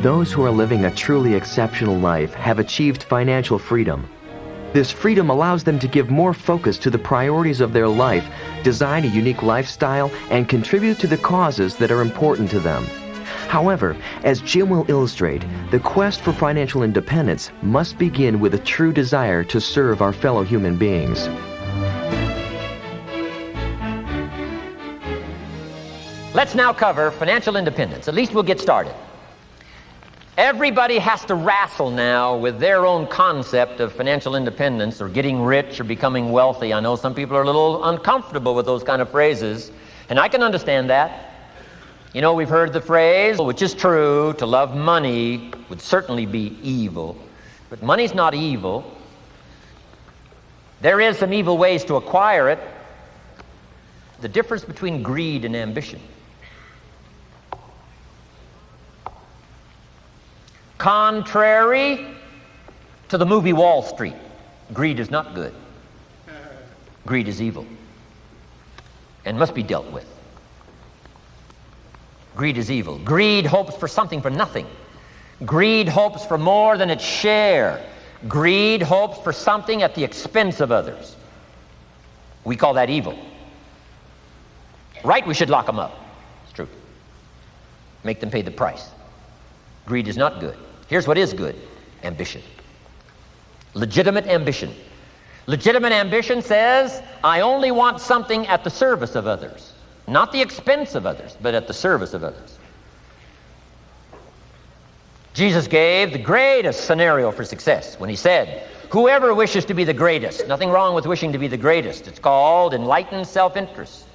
Those who are living a truly exceptional life have achieved financial freedom. This freedom allows them to give more focus to the priorities of their life, design a unique lifestyle, and contribute to the causes that are important to them. However, as Jim will illustrate, the quest for financial independence must begin with a true desire to serve our fellow human beings. Let's now cover financial independence. At least we'll get started. Everybody has to wrestle now with their own concept of financial independence or getting rich or becoming wealthy. I know some people are a little uncomfortable with those kind of phrases, and I can understand that. You know, we've heard the phrase, which is true, to love money would certainly be evil. But money's not evil. There is some evil ways to acquire it. The difference between greed and ambition. Contrary to the movie Wall Street, greed is not good. Greed is evil and must be dealt with. Greed is evil. Greed hopes for something for nothing. Greed hopes for more than its share. Greed hopes for something at the expense of others. We call that evil. Right, we should lock them up. It's true. Make them pay the price. Greed is not good. Here's what is good: ambition. Legitimate ambition. Legitimate ambition says, I only want something at the service of others. Not the expense of others, but at the service of others. Jesus gave the greatest scenario for success when he said, whoever wishes to be the greatest, nothing wrong with wishing to be the greatest. It's called enlightened self-interest.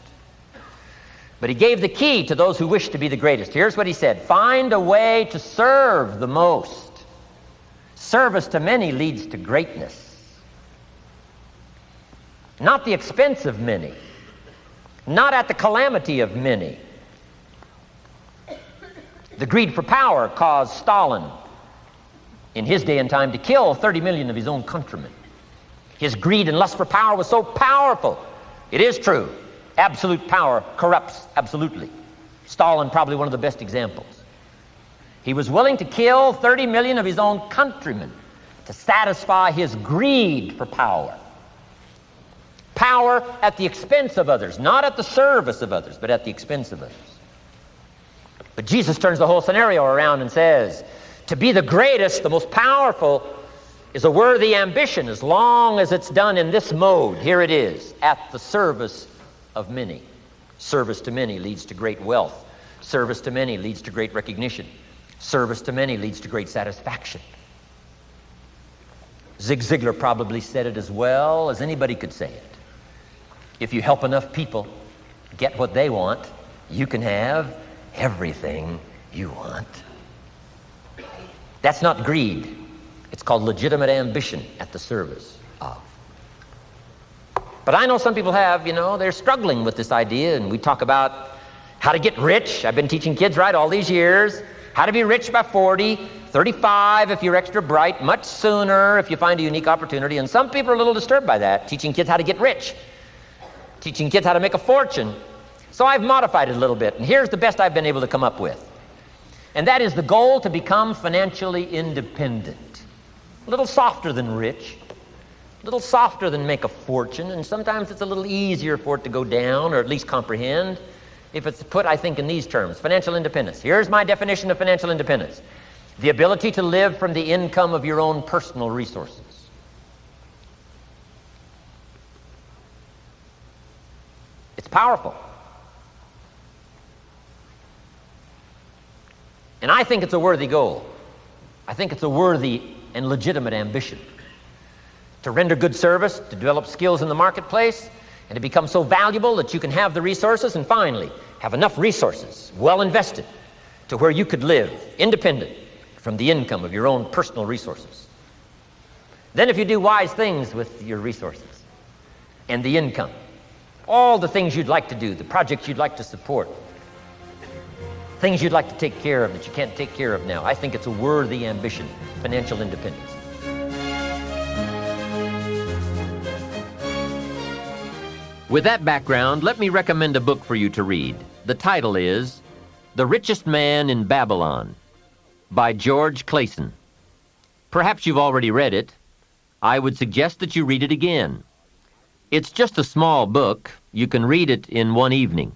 But he gave the key to those who wish to be the greatest. Here's what he said: find a way to serve the most. Service to many leads to greatness. Not the expense of many. Not at the calamity of many. The greed for power caused Stalin, in his day and time, to kill 30 million of his own countrymen. His greed and lust for power was so powerful. It is true. Absolute power corrupts absolutely. Stalin, probably one of the best examples. He was willing to kill 30 million of his own countrymen to satisfy his greed for power. Power at the expense of others, not at the service of others, but at the expense of others. But Jesus turns the whole scenario around and says, to be the greatest, the most powerful, is a worthy ambition as long as it's done in this mode. Here it is, at the service of many. Service to many leads to great wealth. Service to many leads to great recognition. Service to many leads to great satisfaction. Zig Ziglar probably said it as well as anybody could say it. If you help enough people get what they want, you can have everything you want. That's not greed. It's called legitimate ambition at the service of. But I know some people have, they're struggling with this idea, and we talk about how to get rich. I've been teaching kids, all these years. How to be rich by 40, 35 if you're extra bright, much sooner if you find a unique opportunity. And some people are a little disturbed by that, teaching kids how to get rich, teaching kids how to make a fortune. So I've modified it a little bit, and here's the best I've been able to come up with. And that is the goal to become financially independent. A little softer than rich, a little softer than make a fortune, and sometimes it's a little easier for it to go down, or at least comprehend, if it's put, I think, in these terms: financial independence. Here's my definition of financial independence: the ability to live from the income of your own personal resources. It's powerful. And I think it's a worthy goal. I think it's a worthy and legitimate ambition. To render good service, to develop skills in the marketplace, and to become so valuable that you can have the resources, and finally, have enough resources, well invested, to where you could live independent from the income of your own personal resources. Then if you do wise things with your resources and the income, all the things you'd like to do, the projects you'd like to support, things you'd like to take care of that you can't take care of now, I think it's a worthy ambition, financial independence. With that background, let me recommend a book for you to read. The title is The Richest Man in Babylon. by George Clayson. Perhaps you've already read it. I would suggest that you read it again. It's just a small book. You can read it in one evening.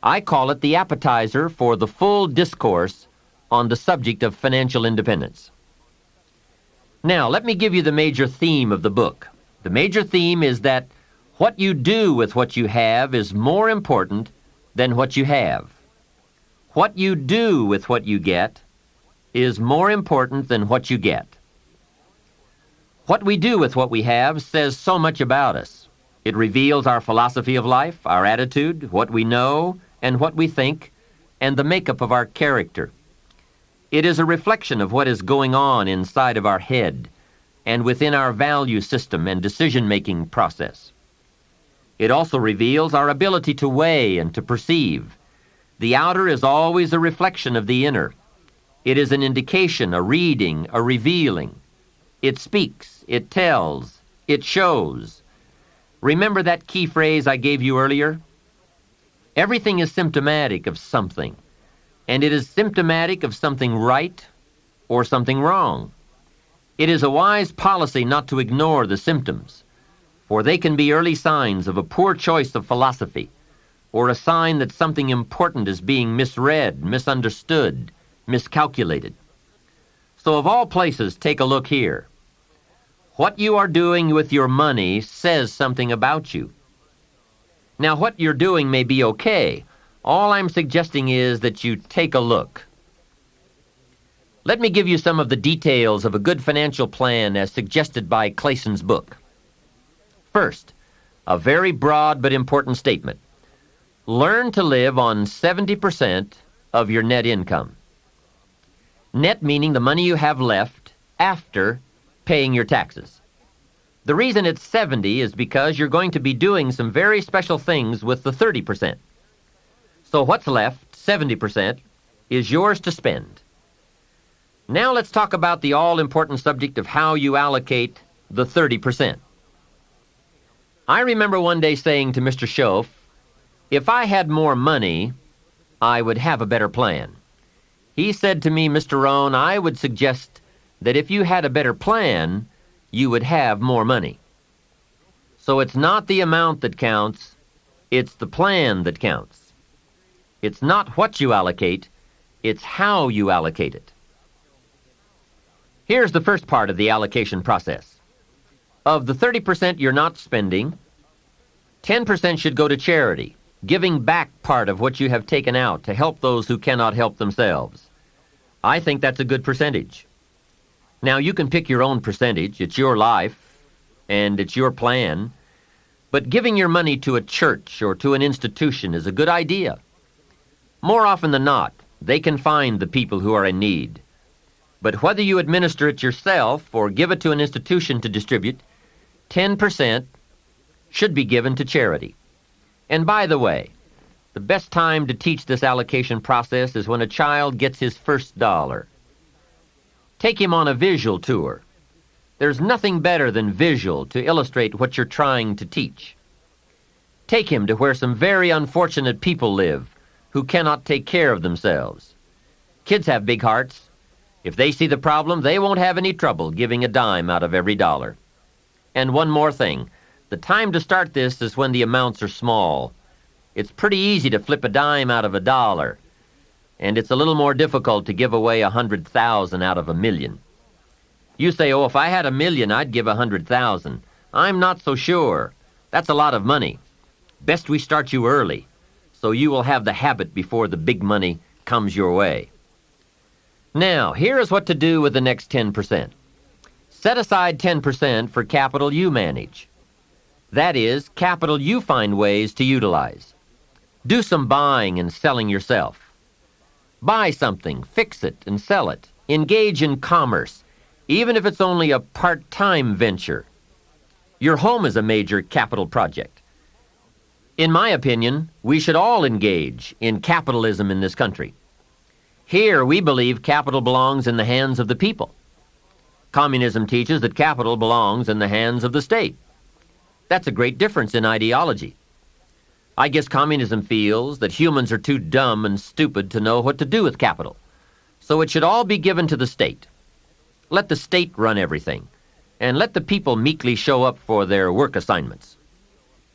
I call it the appetizer for the full discourse on the subject of financial independence. Now, let me give you the major theme of the book. The major theme is that what you do with what you have is more important than what you have. What you do with what you get is more important than what you get. What we do with what we have says so much about us. It reveals our philosophy of life, our attitude, what we know, and what we think, and the makeup of our character. It is a reflection of what is going on inside of our head and within our value system and decision-making process. It also reveals our ability to weigh and to perceive. The outer is always a reflection of the inner. It is an indication, a reading, a revealing. It speaks, it tells, it shows. Remember that key phrase I gave you earlier? Everything is symptomatic of something, and it is symptomatic of something right or something wrong. It is a wise policy not to ignore the symptoms, for they can be early signs of a poor choice of philosophy, or a sign that something important is being misread, misunderstood, miscalculated. So of all places, take a look here. What you are doing with your money says something about you. Now, what you're doing may be okay. All I'm suggesting is that you take a look. Let me give you some of the details of a good financial plan as suggested by Clayson's book. First, a very broad but important statement. Learn to live on 70% of your net income. Net meaning the money you have left after paying your taxes. The reason it's 70 is because you're going to be doing some very special things with the 30%. So what's left, 70%, is yours to spend. Now let's talk about the all-important subject of how you allocate the 30%. I remember one day saying to Mr. Schoaf, if I had more money, I would have a better plan. He said to me, Mr. Rohn, I would suggest that if you had a better plan, you would have more money. So it's not the amount that counts, it's the plan that counts. It's not what you allocate, it's how you allocate it. Here's the first part of the allocation process. Of the 30% you're not spending, 10% should go to charity, giving back part of what you have taken out to help those who cannot help themselves. I think that's a good percentage. Now, you can pick your own percentage. It's your life, and it's your plan. But giving your money to a church or to an institution is a good idea. More often than not, they can find the people who are in need. But whether you administer it yourself or give it to an institution to distribute, 10% should be given to charity. And by the way, the best time to teach this allocation process is when a child gets his first dollar. Take him on a visual tour. There's nothing better than visual to illustrate what you're trying to teach. Take him to where some very unfortunate people live who cannot take care of themselves. Kids have big hearts. If they see the problem, they won't have any trouble giving a dime out of every dollar. And one more thing. The time to start this is when the amounts are small. It's pretty easy to flip a dime out of a dollar, and it's a little more difficult to give away 100,000 out of $1 million. You say, oh, if I had $1 million, I'd give 100,000. I'm not so sure. That's a lot of money. Best we start you early, so you will have the habit before the big money comes your way. Now, here is what to do with the next 10%. Set aside 10% for capital you manage. That is, capital you find ways to utilize. Do some buying and selling yourself. Buy something, fix it, and sell it. Engage in commerce, even if it's only a part-time venture. Your home is a major capital project. In my opinion, we should all engage in capitalism in this country. Here, we believe capital belongs in the hands of the people. Communism teaches that capital belongs in the hands of the state. That's a great difference in ideology. I guess communism feels that humans are too dumb and stupid to know what to do with capital. So it should all be given to the state. Let the state run everything, and let the people meekly show up for their work assignments.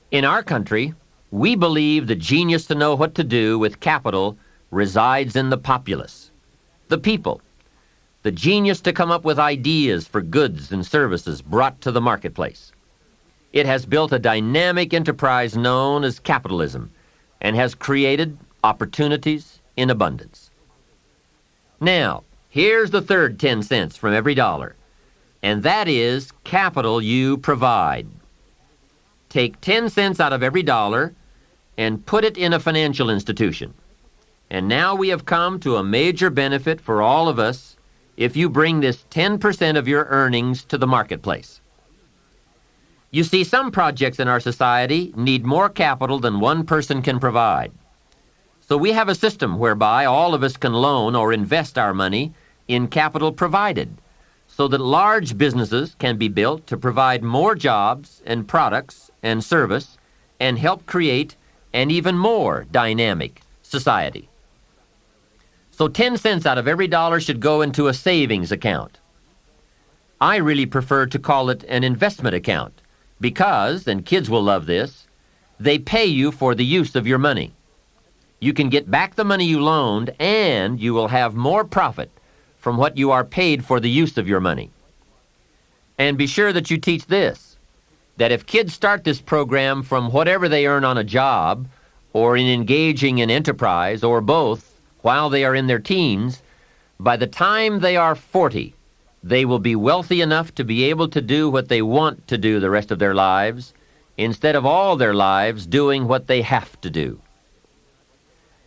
In our country, we believe the genius to know what to do with capital resides in the populace, the people, the genius to come up with ideas for goods and services brought to the marketplace. It has built a dynamic enterprise known as capitalism and has created opportunities in abundance. Now, here's the third 10 cents from every dollar, and that is capital you provide. Take 10 cents out of every dollar and put it in a financial institution. And now we have come to a major benefit for all of us if you bring this 10% of your earnings to the marketplace. You see, some projects in our society need more capital than one person can provide. So we have a system whereby all of us can loan or invest our money in capital provided, so that large businesses can be built to provide more jobs and products and service and help create an even more dynamic society. So 10 cents out of every dollar should go into a savings account. I really prefer to call it an investment account because, and kids will love this, they pay you for the use of your money. You can get back the money you loaned, and you will have more profit from what you are paid for the use of your money. And be sure that you teach this, that if kids start this program from whatever they earn on a job or in engaging in enterprise or both while they are in their teens, by the time they are 40, they will be wealthy enough to be able to do what they want to do the rest of their lives, instead of all their lives doing what they have to do.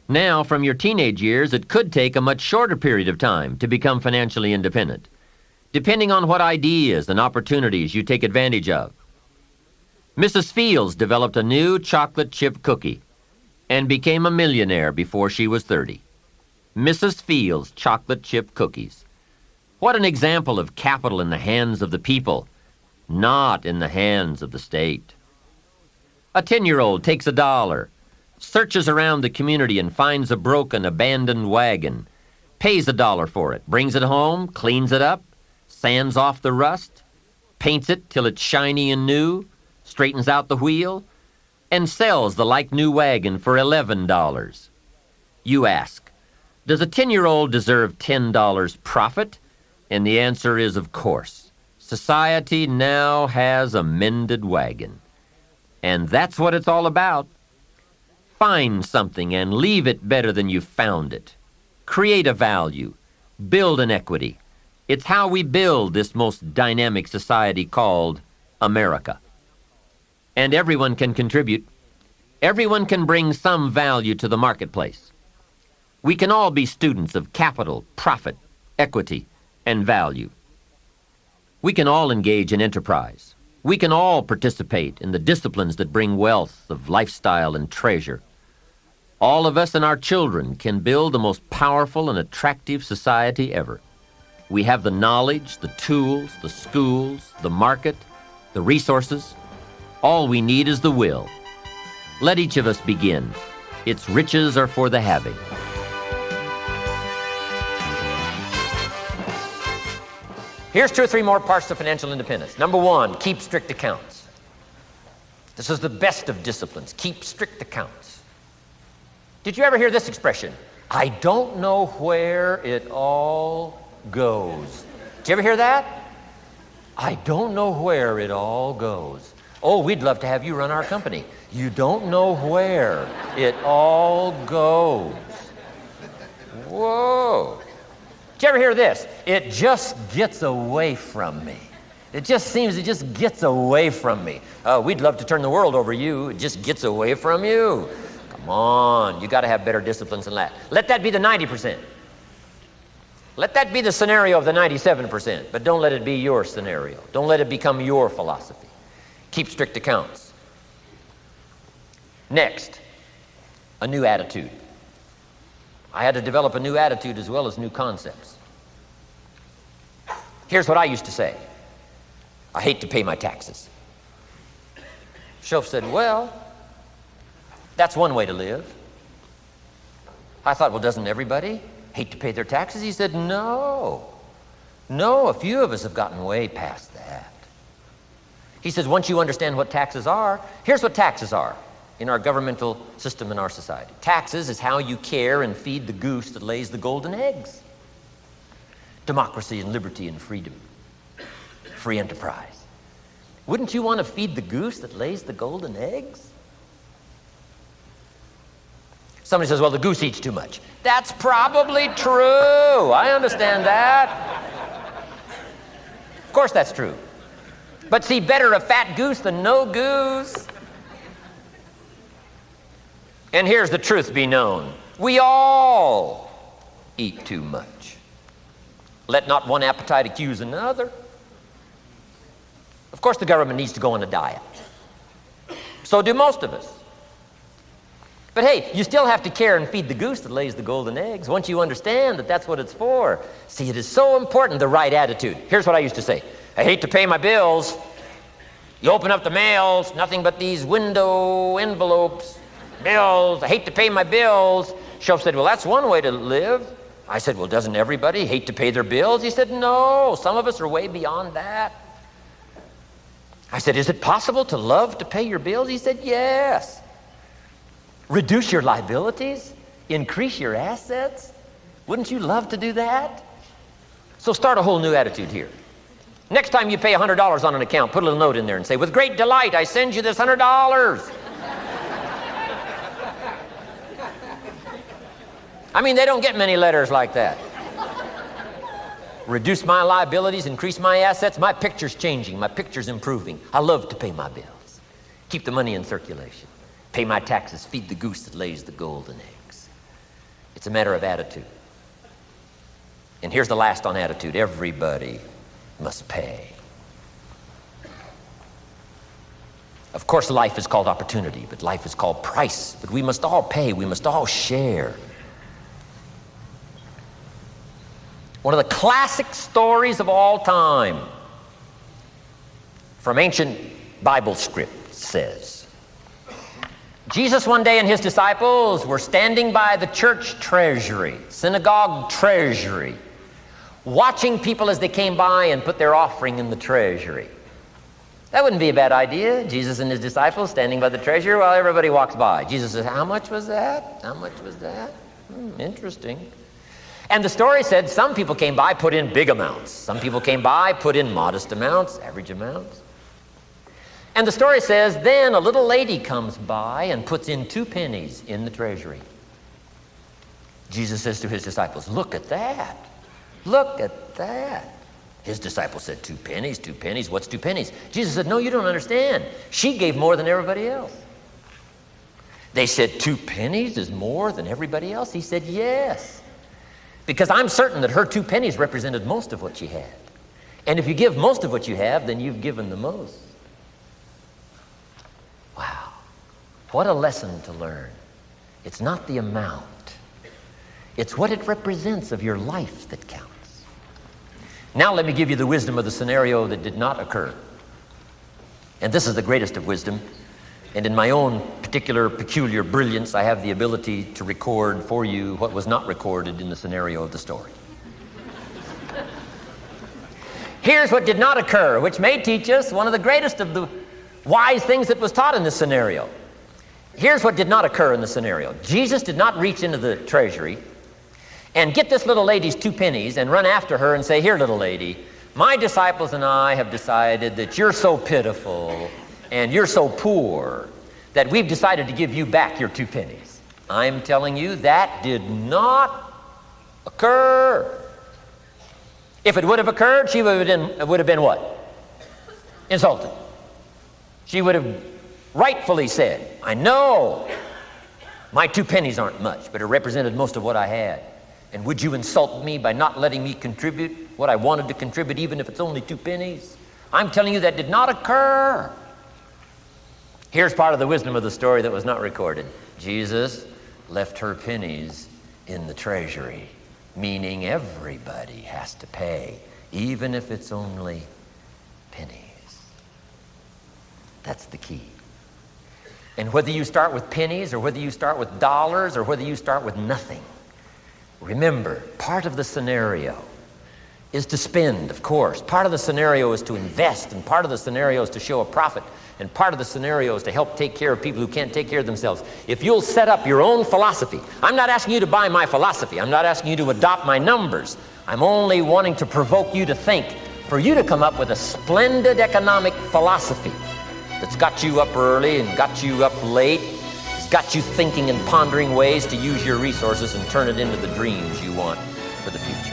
Now, from your teenage years, it could take a much shorter period of time to become financially independent, depending on what ideas and opportunities you take advantage of. Mrs. Fields developed a new chocolate chip cookie and became a millionaire before she was 30. Mrs. Fields chocolate chip cookies. What an example of capital in the hands of the people, not in the hands of the state. A 10-year-old takes $1, searches around the community and finds a broken, abandoned wagon, pays $1 for it, brings it home, cleans it up, sands off the rust, paints it till it's shiny and new, straightens out the wheel, and sells the like-new wagon for $11. You ask, does a 10-year-old deserve $10 profit? And the answer is, of course. Society now has a mended wagon. And that's what it's all about. Find something and leave it better than you found it. Create a value. Build an equity. It's how we build this most dynamic society called America. And everyone can contribute. Everyone can bring some value to the marketplace. We can all be students of capital, profit, equity, and value. We can all engage in enterprise. We can all participate in the disciplines that bring wealth of lifestyle and treasure. All of us and our children can build the most powerful and attractive society ever. We have the knowledge, the tools, the schools, the market, the resources. All we need is the will. Let each of us begin. Its riches are for the having. Here's 2 or 3 more parts to financial independence. Number 1, keep strict accounts. This is the best of disciplines. Keep strict accounts. Did you ever hear this expression? I don't know where it all goes. Did you ever hear that? I don't know where it all goes. Oh, we'd love to have you run our company. You don't know where it all goes. Whoa. Did you ever hear this? It just gets away from me. It just seems it just gets away from me. We'd love to turn the world over you. It just gets away from you. Come on, you got to have better disciplines than that. Let that be the 90%. Let that be the scenario of the 97%, but don't let it be your scenario. Don't let it become your philosophy. Keep strict accounts. Next, a new attitude. I had to develop a new attitude as well as new concepts. Here's what I used to say. I hate to pay my taxes. Shoaff said, well, that's one way to live. I thought, well, doesn't everybody hate to pay their taxes? He said, no. No, a few of us have gotten way past that. He says, once you understand what taxes are, here's what taxes are in our governmental system in our society. Taxes is how you care and feed the goose that lays the golden eggs. Democracy and liberty and freedom. Free enterprise. Wouldn't you want to feed the goose that lays the golden eggs? Somebody says, well, the goose eats too much. That's probably true. I understand that. Of course that's true. But see, better a fat goose than no goose. And here's the truth be known. We all eat too much. Let not one appetite accuse another. Of course the government needs to go on a diet. So do most of us. But hey, you still have to care and feed the goose that lays the golden eggs once you understand that that's what it's for. See, it is so important, the right attitude. Here's what I used to say. I hate to pay my bills. You open up the mail, it's nothing but these window envelopes, bills. I hate to pay my bills. Shelf said, well, that's one way to live. I said, well, doesn't everybody hate to pay their bills? He said, no, some of us are way beyond that. I said, is it possible to love to pay your bills? He said, yes. Reduce your liabilities, increase your assets. Wouldn't you love to do that? So start a whole new attitude here. Next time you pay $100 on an account, put a little note in there and say, with great delight, I send you this $100. I mean, they don't get many letters like that. Reduce my liabilities, increase my assets. My picture's changing. My picture's improving. I love to pay my bills. Keep the money in circulation. Pay my taxes. Feed the goose that lays the golden eggs. It's a matter of attitude. And here's the last on attitude. Everybody must pay. Of course, life is called opportunity, but life is called price. But we must all pay. We must all share. One of the classic stories of all time from ancient Bible script says, Jesus one day and his disciples were standing by the church treasury, synagogue treasury, watching people as they came by and put their offering in the treasury. That wouldn't be a bad idea. Jesus and his disciples standing by the treasury while everybody walks by. Jesus says, how much was that? How much was that? Interesting. And the story said some people came by, put in big amounts. Some people came by, put in modest amounts, average amounts. And the story says, then a little lady comes by and puts in 2 pennies in the treasury. Jesus says to his disciples, look at that. Look at that. His disciples said, 2 pennies, 2 pennies. What's 2 pennies? Jesus said, no, you don't understand. She gave more than everybody else. They said, 2 pennies is more than everybody else? He said, yes. Because I'm certain that her 2 pennies represented most of what she had. And if you give most of what you have, then you've given the most. Wow. What a lesson to learn. It's not the amount. It's what it represents of your life that counts. Now let me give you the wisdom of the scenario that did not occur. And this is the greatest of wisdom. And in my own particular, peculiar brilliance, I have the ability to record for you what was not recorded in the scenario of the story. Here's what did not occur, which may teach us one of the greatest of the wise things that was taught in this scenario. Here's what did not occur in the scenario. Jesus did not reach into the treasury and get this little lady's 2 pennies and run after her and say, here, little lady, my disciples and I have decided that you're so pitiful and you're so poor that we've decided to give you back your 2 pennies. I'm telling you, that did not occur. If it would have occurred, she would have been what? Insulted. She would have rightfully said, I know my 2 pennies aren't much, but it represented most of what I had. And would you insult me by not letting me contribute what I wanted to contribute, even if it's only 2 pennies? I'm telling you, that did not occur. Here's part of the wisdom of the story that was not recorded. Jesus left her pennies in the treasury, meaning everybody has to pay, even if it's only pennies. That's the key. And whether you start with pennies or whether you start with dollars or whether you start with nothing, Remember, part of the scenario is to spend, of course. Part of the scenario is to invest, and part of the scenario is to show a profit, and part of the scenario is to help take care of people who can't take care of themselves. If you'll set up your own philosophy, I'm not asking you to buy my philosophy. I'm not asking you to adopt my numbers. I'm only wanting to provoke you to think, for you to come up with a splendid economic philosophy that's got you up early and got you up late. It's got you thinking and pondering ways to use your resources and turn it into the dreams you want for the future.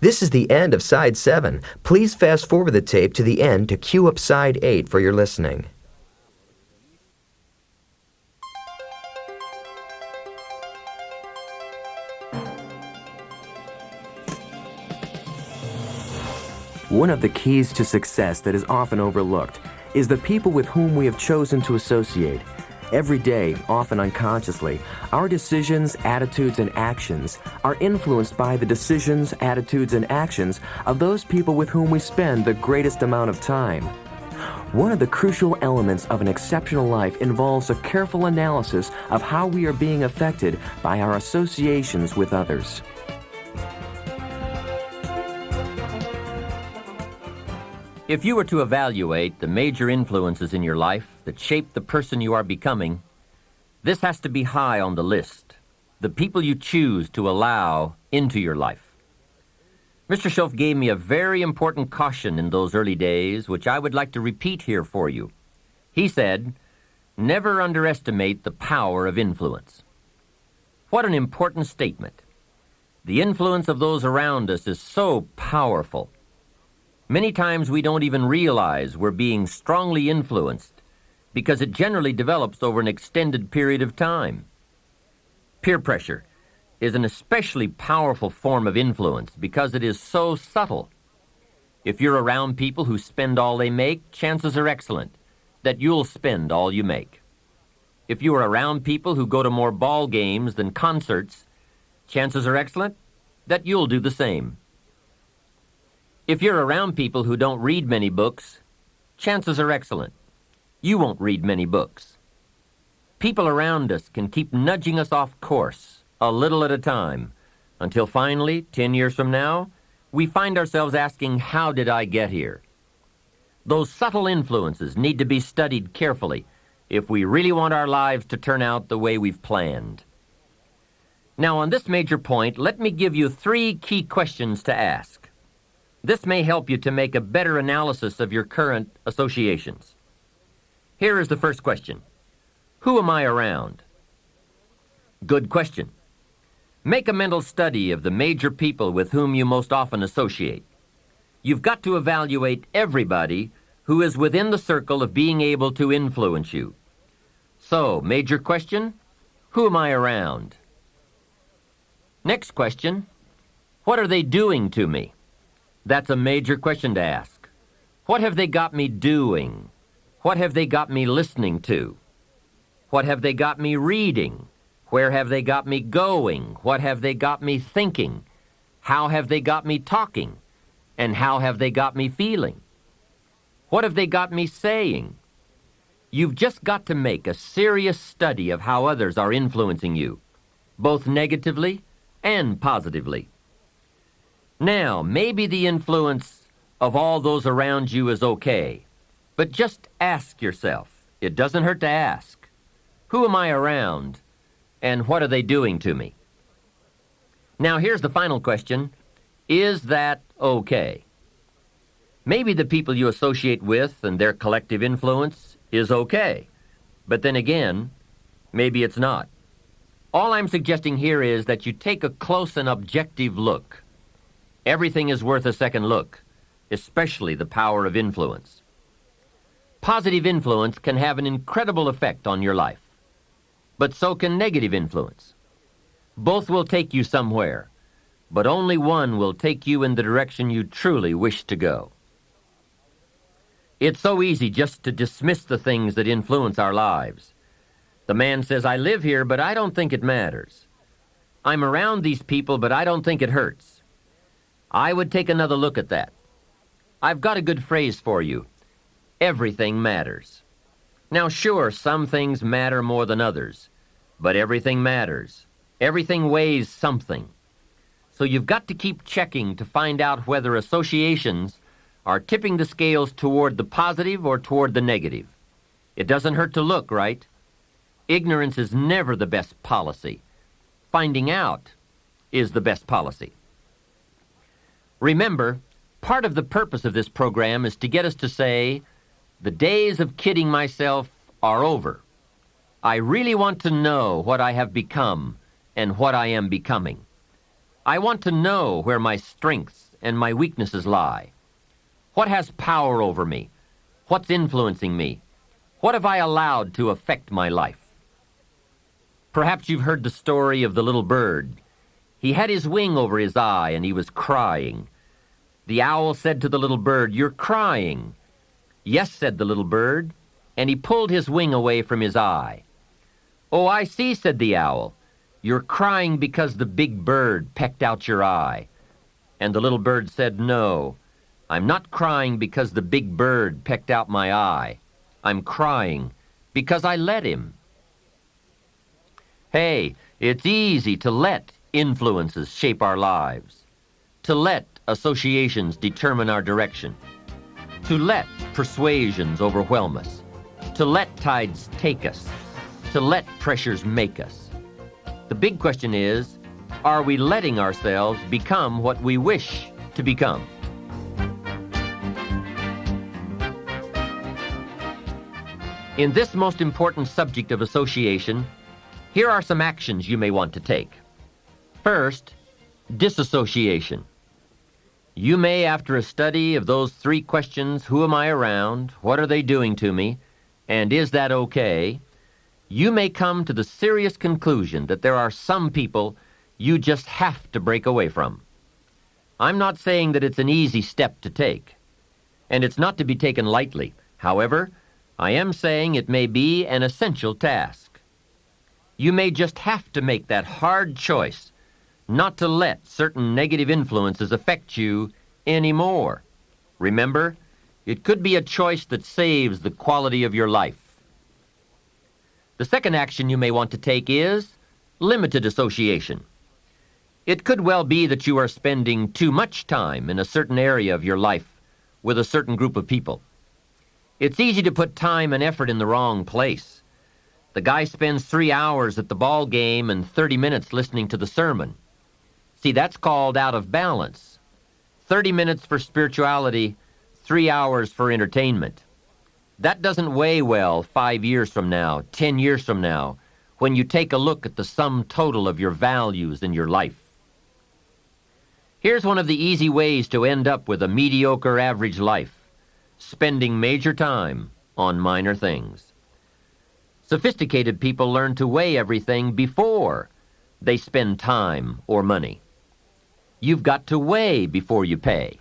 This is the end of Side 7. Please fast forward the tape to the end to cue up Side 8 for your listening. One of the keys to success that is often overlooked is the people with whom we have chosen to associate. Every day, often unconsciously, our decisions, attitudes, and actions are influenced by the decisions, attitudes, and actions of those people with whom we spend the greatest amount of time. One of the crucial elements of an exceptional life involves a careful analysis of how we are being affected by our associations with others. If you were to evaluate the major influences in your life that shape the person you are becoming, this has to be high on the list. The people you choose to allow into your life. Mr. Schoaf gave me a very important caution in those early days, which I would like to repeat here for you. He said, never underestimate the power of influence. What an important statement. The influence of those around us is so powerful. Many times we don't even realize we're being strongly influenced because it generally develops over an extended period of time. Peer pressure is an especially powerful form of influence because it is so subtle. If you're around people who spend all they make, chances are excellent that you'll spend all you make. If you are around people who go to more ball games than concerts, chances are excellent that you'll do the same. If you're around people who don't read many books, chances are excellent you won't read many books. People around us can keep nudging us off course a little at a time until finally, 10 years from now, we find ourselves asking, how did I get here? Those subtle influences need to be studied carefully if we really want our lives to turn out the way we've planned. Now, on this major point, let me give you 3 key questions to ask. This may help you to make a better analysis of your current associations. Here is the first question. Who am I around? Good question. Make a mental study of the major people with whom you most often associate. You've got to evaluate everybody who is within the circle of being able to influence you. So, major question, who am I around? Next question, what are they doing to me? That's a major question to ask. What have they got me doing? What have they got me listening to? What have they got me reading? Where have they got me going? What have they got me thinking? How have they got me talking? And how have they got me feeling? What have they got me saying? You've just got to make a serious study of how others are influencing you, both negatively and positively. Now, maybe the influence of all those around you is okay, but just ask yourself, it doesn't hurt to ask, who am I around and what are they doing to me? Now, here's the final question, is that okay? Maybe the people you associate with and their collective influence is okay, but then again, maybe it's not. All I'm suggesting here is that you take a close and objective look. Everything is worth a second look, especially the power of influence. Positive influence can have an incredible effect on your life, but so can negative influence. Both will take you somewhere, but only one will take you in the direction you truly wish to go. It's so easy just to dismiss the things that influence our lives. The man says, I live here, but I don't think it matters. I'm around these people, but I don't think it hurts. I would take another look at that. I've got a good phrase for you. Everything matters. Now, sure, some things matter more than others, but everything matters. Everything weighs something. So you've got to keep checking to find out whether associations are tipping the scales toward the positive or toward the negative. It doesn't hurt to look, right? Ignorance is never the best policy. Finding out is the best policy. Remember, part of the purpose of this program is to get us to say, the days of kidding myself are over. I really want to know what I have become and what I am becoming. I want to know where my strengths and my weaknesses lie. What has power over me? What's influencing me? What have I allowed to affect my life? Perhaps you've heard the story of the little bird. He had his wing over his eye and he was crying. The owl said to the little bird, "You're crying." "Yes," said the little bird, and he pulled his wing away from his eye. "Oh, I see," said the owl. "You're crying because the big bird pecked out your eye." And the little bird said, "No, I'm not crying because the big bird pecked out my eye. I'm crying because I let him." Hey, it's easy to let influences shape our lives, to let associations determine our direction, to let persuasions overwhelm us, to let tides take us, to let pressures make us. The big question is, are we letting ourselves become what we wish to become? In this most important subject of association, here are some actions you may want to take. First, disassociation. You may, after a study of those 3 questions, who am I around, what are they doing to me, and is that okay, you may come to the serious conclusion that there are some people you just have to break away from. I'm not saying that it's an easy step to take, and it's not to be taken lightly. However, I am saying it may be an essential task. You may just have to make that hard choice not to let certain negative influences affect you anymore. Remember, it could be a choice that saves the quality of your life. The second action you may want to take is limited association. It could well be that you are spending too much time in a certain area of your life with a certain group of people. It's easy to put time and effort in the wrong place. The guy spends 3 hours at the ball game and 30 minutes listening to the sermon. See, that's called out of balance. 30 minutes for spirituality, 3 hours for entertainment. That doesn't weigh well 5 years from now, 10 years from now, when you take a look at the sum total of your values in your life. Here's one of the easy ways to end up with a mediocre average life: spending major time on minor things. Sophisticated people learn to weigh everything before they spend time or money. You've got to weigh before you pay.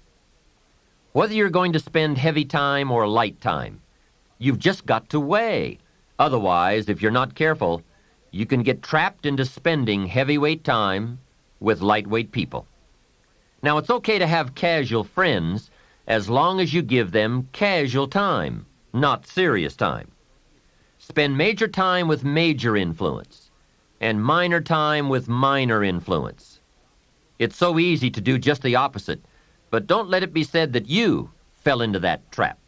Whether you're going to spend heavy time or light time, you've just got to weigh. Otherwise, if you're not careful, you can get trapped into spending heavyweight time with lightweight people. Now, it's okay to have casual friends as long as you give them casual time, not serious time. Spend major time with major influence and minor time with minor influence. It's so easy to do just the opposite, but don't let it be said that you fell into that trap.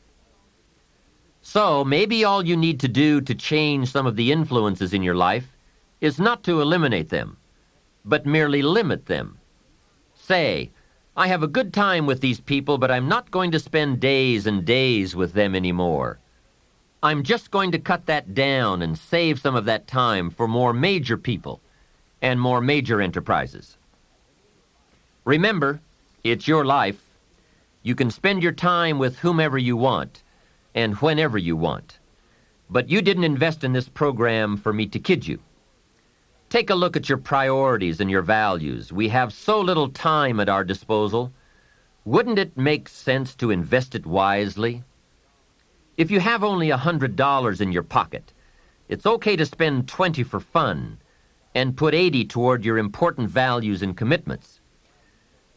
So maybe all you need to do to change some of the influences in your life is not to eliminate them, but merely limit them. Say, I have a good time with these people, but I'm not going to spend days and days with them anymore. I'm just going to cut that down and save some of that time for more major people and more major enterprises. Remember, it's your life. You can spend your time with whomever you want and whenever you want. But you didn't invest in this program for me to kid you. Take a look at your priorities and your values. We have so little time at our disposal. Wouldn't it make sense to invest it wisely? If you have only $100 in your pocket, it's okay to spend $20 for fun and put $80 toward your important values and commitments.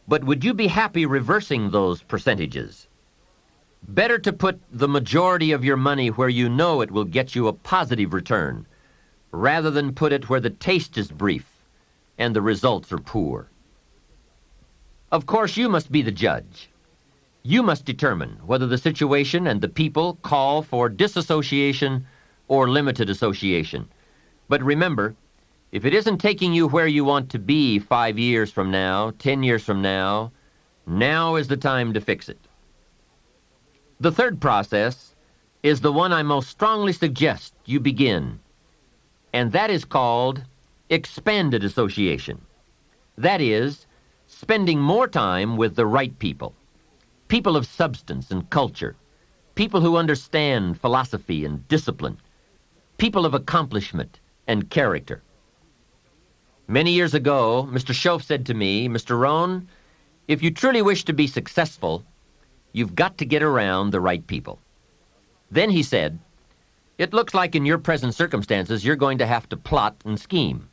But would you be happy reversing those percentages? Better to put the majority of your money where you know it will get you a positive return, rather than put it where the taste is brief and the results are poor. Of course, you must be the judge. You must determine whether the situation and the people call for disassociation or limited association. But remember, if it isn't taking you where you want to be 5 years from now, 10 years from now, now is the time to fix it. The third process is the one I most strongly suggest you begin, and that is called expanded association. That is, spending more time with the right people, people of substance and culture, people who understand philosophy and discipline, people of accomplishment and character. Many years ago, Mr. Schoaf said to me, "Mr. Rohn, if you truly wish to be successful, you've got to get around the right people." Then he said, "It looks like in your present circumstances you're going to have to plot and scheme."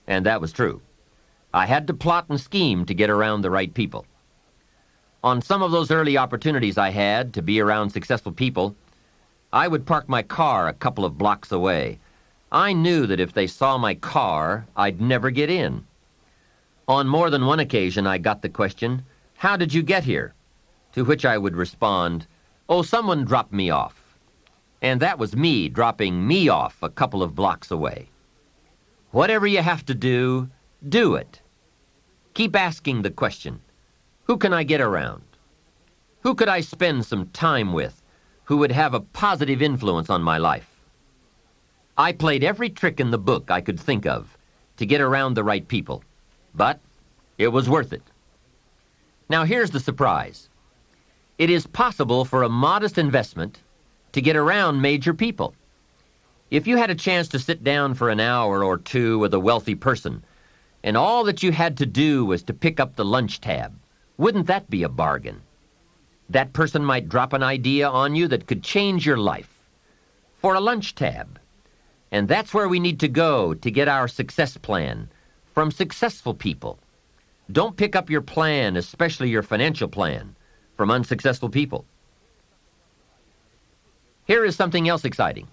And that was true. I had to plot and scheme to get around the right people. On some of those early opportunities I had to be around successful people, I would park my car a couple of blocks away. I knew that if they saw my car, I'd never get in. On more than one occasion, I got the question, "How did you get here?" To which I would respond, "Oh, someone dropped me off." And that was me dropping me off a couple of blocks away. Whatever you have to do it. Keep asking the question, who can I get around? Who could I spend some time with who would have a positive influence on my life? I played every trick in the book I could think of to get around the right people, but it was worth it. Now here's the surprise. It is possible for a modest investment to get around major people. If you had a chance to sit down for an hour or two with a wealthy person, and all that you had to do was to pick up the lunch tab, wouldn't that be a bargain? That person might drop an idea on you that could change your life. For a lunch tab. And that's where we need to go to get our success plan, from successful people. Don't pick up your plan, especially your financial plan, from unsuccessful people. Here is something else exciting.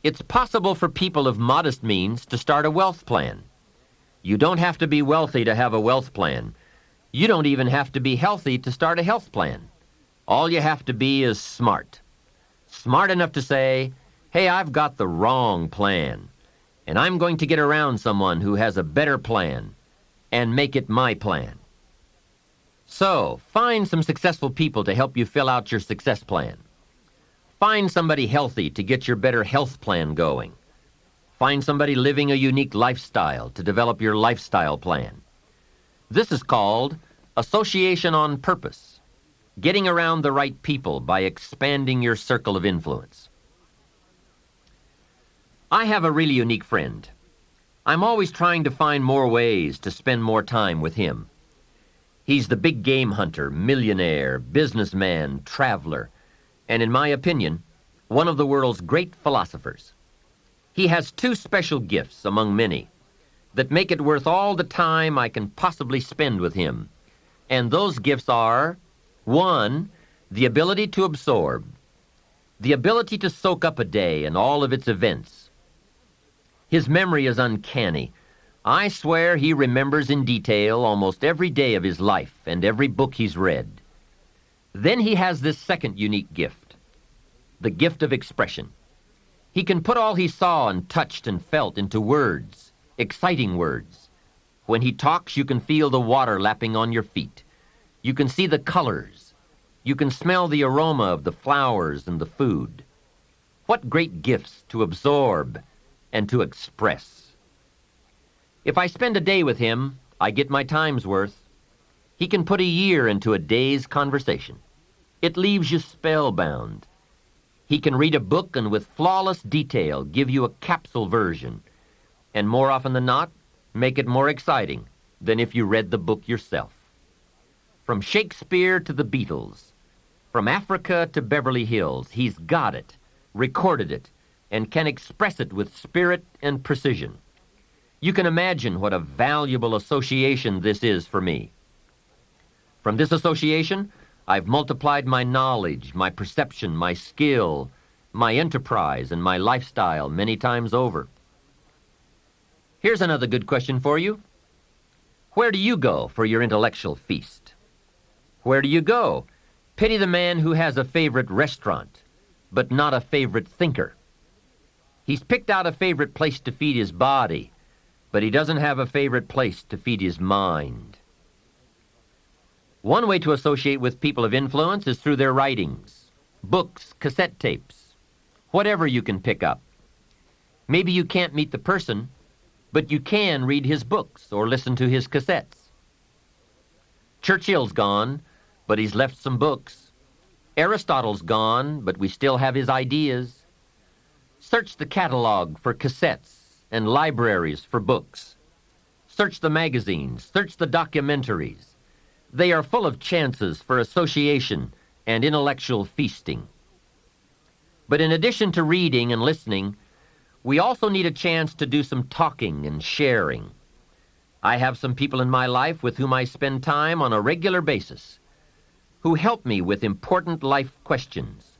It's possible for people of modest means to start a wealth plan. You don't have to be wealthy to have a wealth plan. You don't even have to be healthy to start a health plan. All you have to be is smart. Smart enough to say, "Hey, I've got the wrong plan, and I'm going to get around someone who has a better plan and make it my plan." So, find some successful people to help you fill out your success plan. Find somebody healthy to get your better health plan going. Find somebody living a unique lifestyle to develop your lifestyle plan. This is called association on purpose, getting around the right people by expanding your circle of influence. I have a really unique friend. I'm always trying to find more ways to spend more time with him. He's the big game hunter, millionaire, businessman, traveler, and in my opinion, one of the world's great philosophers. He has two special gifts among many that make it worth all the time I can possibly spend with him. And those gifts are, 1, the ability to absorb, the ability to soak up a day and all of its events. His memory is uncanny. I swear he remembers in detail almost every day of his life and every book he's read. Then he has this second unique gift, the gift of expression. He can put all he saw and touched and felt into words, exciting words. When he talks, you can feel the water lapping on your feet. You can see the colors. You can smell the aroma of the flowers and the food. What great gifts to absorb and to express. If I spend a day with him, I get my time's worth. He can put a year into a day's conversation. It leaves you spellbound. He can read a book and with flawless detail give you a capsule version, and more often than not, make it more exciting than if you read the book yourself. From Shakespeare to the Beatles, from Africa to Beverly Hills, he's got it, recorded it, and can express it with spirit and precision. You can imagine what a valuable association this is for me. From this association, I've multiplied my knowledge, my perception, my skill, my enterprise, and my lifestyle many times over. Here's another good question for you. Where do you go for your intellectual feast? Where do you go? Pity the man who has a favorite restaurant, but not a favorite thinker. He's picked out a favorite place to feed his body, but he doesn't have a favorite place to feed his mind. One way to associate with people of influence is through their writings, books, cassette tapes, whatever you can pick up. Maybe you can't meet the person, but you can read his books or listen to his cassettes. Churchill's gone, but he's left some books. Aristotle's gone, but we still have his ideas. Search the catalog for cassettes and libraries for books. Search the magazines, search the documentaries. They are full of chances for association and intellectual feasting. But in addition to reading and listening, we also need a chance to do some talking and sharing. I have some people in my life with whom I spend time on a regular basis, who help me with important life questions,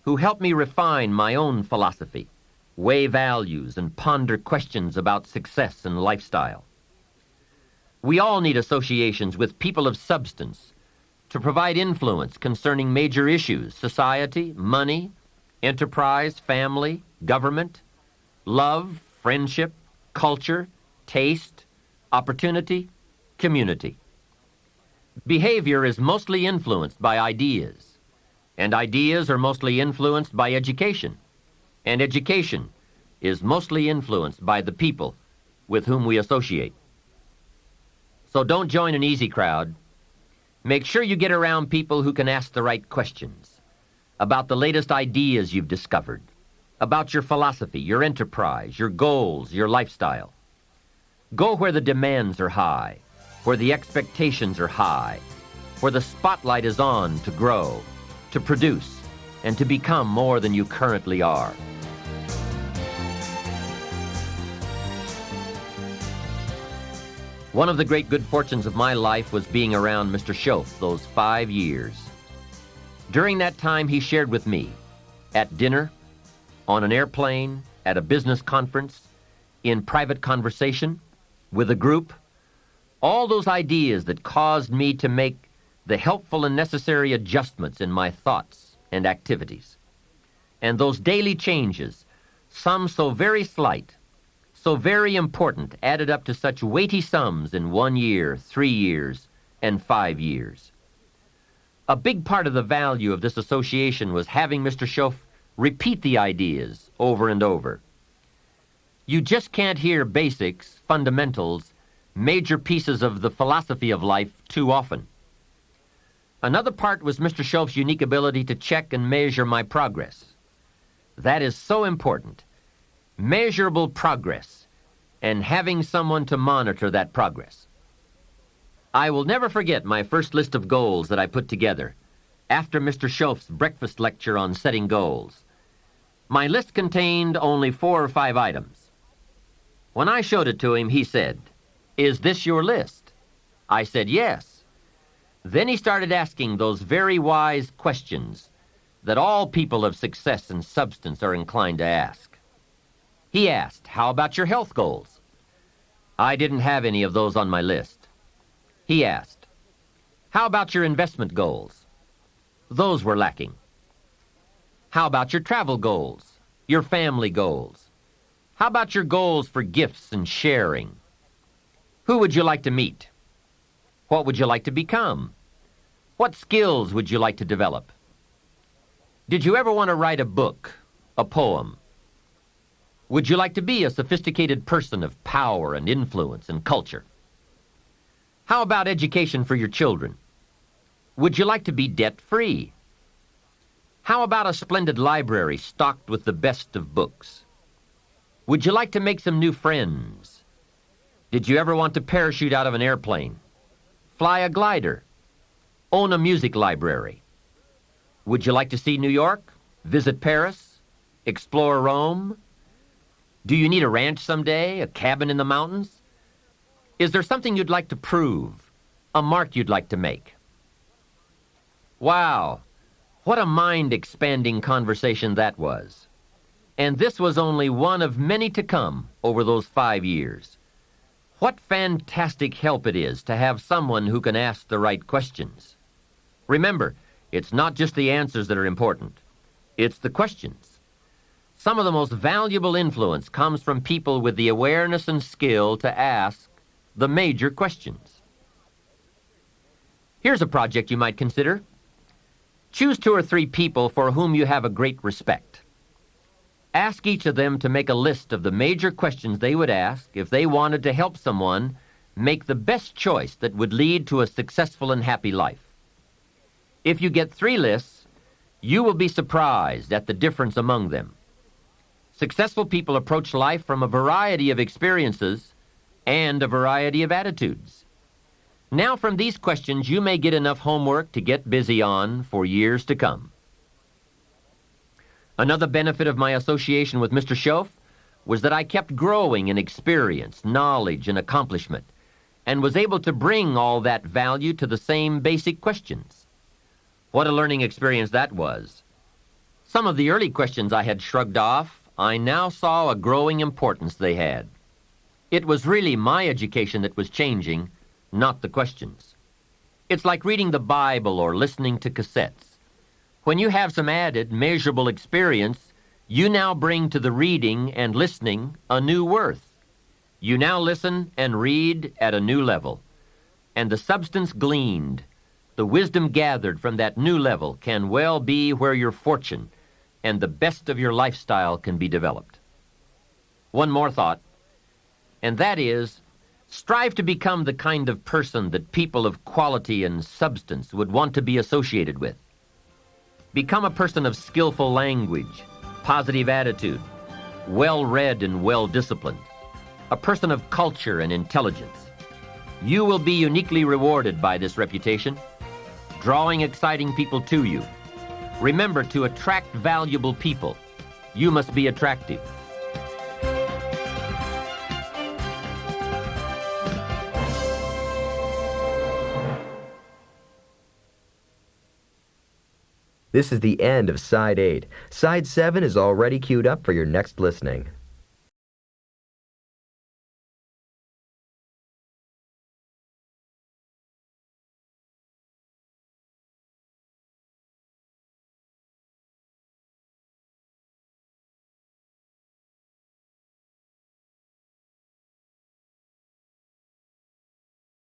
who help me refine my own philosophy, weigh values, and ponder questions about success and lifestyle. We all need associations with people of substance to provide influence concerning major issues: society, money, enterprise, family, government, love, friendship, culture, taste, opportunity, community. Behavior is mostly influenced by ideas, and ideas are mostly influenced by education, and education is mostly influenced by the people with whom we associate. So don't join an easy crowd. Make sure you get around people who can ask the right questions about the latest ideas you've discovered, about your philosophy, your enterprise, your goals, your lifestyle. Go where the demands are high, where the expectations are high, where the spotlight is on to grow, to produce, and to become more than you currently are. One of the great good fortunes of my life was being around Mr. Schoaf those 5 years. During that time, he shared with me, at dinner, on an airplane, at a business conference, in private conversation, with a group, all those ideas that caused me to make the helpful and necessary adjustments in my thoughts and activities. And those daily changes, some so very slight, so very important, added up to such weighty sums in 1 year, 3 years, and 5 years. A big part of the value of this association was having Mr. Schoaf repeat the ideas over and over. You just can't hear basics, fundamentals, major pieces of the philosophy of life too often. Another part was Mr. Schoaf's unique ability to check and measure my progress. That is so important. Measurable progress, and having someone to monitor that progress. I will never forget my first list of goals that I put together after Mr. Schoaf's breakfast lecture on setting goals. My list contained only 4 or 5 items. When I showed it to him, he said, "Is this your list?" I said, "Yes." Then he started asking those very wise questions that all people of success and substance are inclined to ask. He asked, "How about your health goals?" I didn't have any of those on my list. He asked, "How about your investment goals?" Those were lacking. How about your travel goals, your family goals? How about your goals for gifts and sharing? Who would you like to meet? What would you like to become? What skills would you like to develop? Did you ever want to write a book, a poem? Would you like to be a sophisticated person of power and influence and culture? How about education for your children? Would you like to be debt-free? How about a splendid library stocked with the best of books? Would you like to make some new friends? Did you ever want to parachute out of an airplane? Fly a glider? Own a music library? Would you like to see New York? Visit Paris? Explore Rome? Do you need a ranch someday? A cabin in the mountains? Is there something you'd like to prove? A mark you'd like to make? Wow, what a mind-expanding conversation that was. And this was only one of many to come over those 5 years. What fantastic help it is to have someone who can ask the right questions. Remember, it's not just the answers that are important. It's the questions. Some of the most valuable influence comes from people with the awareness and skill to ask the major questions. Here's a project you might consider. Choose 2 or 3 people for whom you have a great respect. Ask each of them to make a list of the major questions they would ask if they wanted to help someone make the best choice that would lead to a successful and happy life. If you get 3 lists, you will be surprised at the difference among them. Successful people approach life from a variety of experiences and a variety of attitudes. Now, from these questions, you may get enough homework to get busy on for years to come. Another benefit of my association with Mr. Schoaf was that I kept growing in experience, knowledge, and accomplishment, and was able to bring all that value to the same basic questions. What a learning experience that was. Some of the early questions I had shrugged off, I now saw a growing importance they had. It was really my education that was changing, not the questions. It's like reading the Bible or listening to cassettes. When you have some added, measurable experience, you now bring to the reading and listening a new worth. You now listen and read at a new level. And the substance gleaned, the wisdom gathered from that new level can well be where your fortune and the best of your lifestyle can be developed. One more thought, and that is, strive to become the kind of person that people of quality and substance would want to be associated with. Become a person of skillful language, positive attitude, well-read and well-disciplined, a person of culture and intelligence. You will be uniquely rewarded by this reputation, drawing exciting people to you. Remember, to attract valuable people, you must be attractive. This is the end of Side 8. Side 7 is already queued up for your next listening.